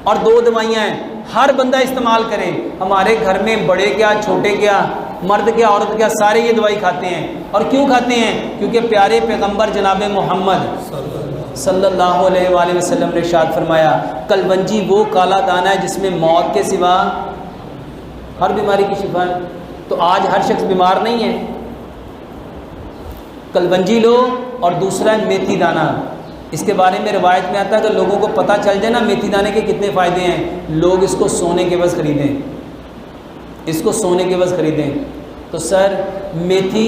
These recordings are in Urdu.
اور 2 دوائیاں ہیں، ہر بندہ استعمال کرے. ہمارے گھر میں بڑے کیا چھوٹے کیا مرد کیا عورت کیا سارے یہ دوائی کھاتے ہیں. اور کیوں کھاتے ہیں؟ کیونکہ پیارے پیغمبر جناب محمد صلی اللہ علیہ وآلہ وسلم نے ارشاد فرمایا کلونجی وہ کالا دانہ ہے جس میں موت کے سوا ہر بیماری کی شفا ہے. تو آج ہر شخص بیمار نہیں ہے. کلونجی لو. اور دوسرا ہے میتھی دانہ. اس کے بارے میں روایت میں آتا ہے کہ لوگوں کو پتہ چل جائے نا میتھی دانے کے کتنے فائدے ہیں، لوگ اس کو سونے کے عوض خریدیں، اس کو سونے کے عوض خریدیں. تو سر میتھی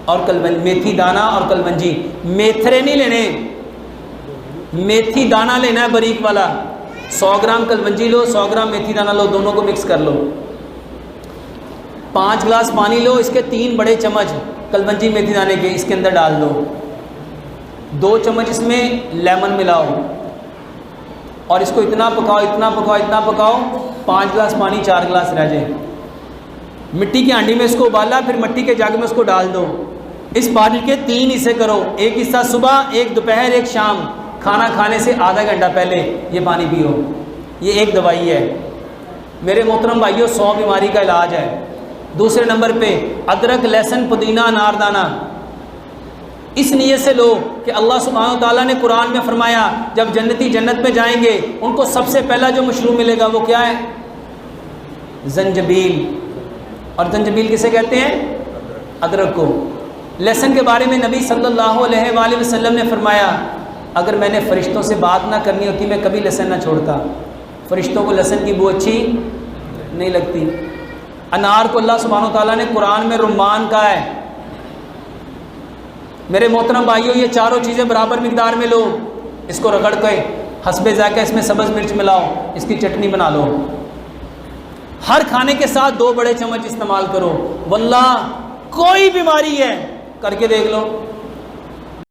اور میتھی دانہ اور کلونجی، میتھرے نہیں لینے، میتھی دانہ لینا ہے باریک والا. 100 گرام کلونجی لو، 100 گرام میتھی دانہ لو، دونوں کو مکس کر لو. 5 گلاس پانی لو، اس کے 3 بڑے چمچ کلونجی میتھی دانے کے اس کے اندر ڈال دو. 2 چمچ اس میں لیمن ملاؤ اور اس کو اتنا پکاؤ اتنا پکاؤ اتنا پکاؤ 5 گلاس پانی 4 گلاس رہ جائے. مٹی کی ہانڈی میں اس کو ابالا، پھر مٹی کے جگ میں اس کو ڈال دو. اس پانی کے 3 حصے کرو، ایک حصہ صبح، ایک دوپہر، ایک شام. کھانا کھانے سے آدھا گھنٹہ پہلے یہ پانی پیو. یہ ایک دوائی ہے میرے محترم بھائیوں، 100 بیماری کا علاج ہے. دوسرے نمبر پہ ادرک، لہسن، پودینہ، اناردانہ. اس نیت سے لو کہ اللہ سبحانہ و تعالیٰ نے قرآن میں فرمایا جب جنتی جنت میں جائیں گے ان کو سب سے پہلا جو مشروب ملے گا وہ کیا ہے؟ زنجبیل. اور زنجبیل کسے کہتے ہیں؟ ادرک کو. لہسن کے بارے میں نبی صلی اللہ علیہ وآلہ وسلم نے فرمایا اگر میں نے فرشتوں سے بات نہ کرنی ہوتی میں کبھی لہسن نہ چھوڑتا. فرشتوں کو لہسن کی بو اچھی نہیں لگتی. انار کو اللہ سبحانہ و تعالیٰ نے قرآن میں رمان کہا ہے. میرے محترم بھائیوں یہ چاروں چیزیں برابر مقدار میں لو، اس کو رگڑ کے حسب ذائقہ اس میں سبز مرچ ملاؤ، اس کی چٹنی بنا لو. ہر کھانے کے ساتھ 2 بڑے چمچ استعمال کرو. واللہ کوئی بیماری ہے کر کے دیکھ لو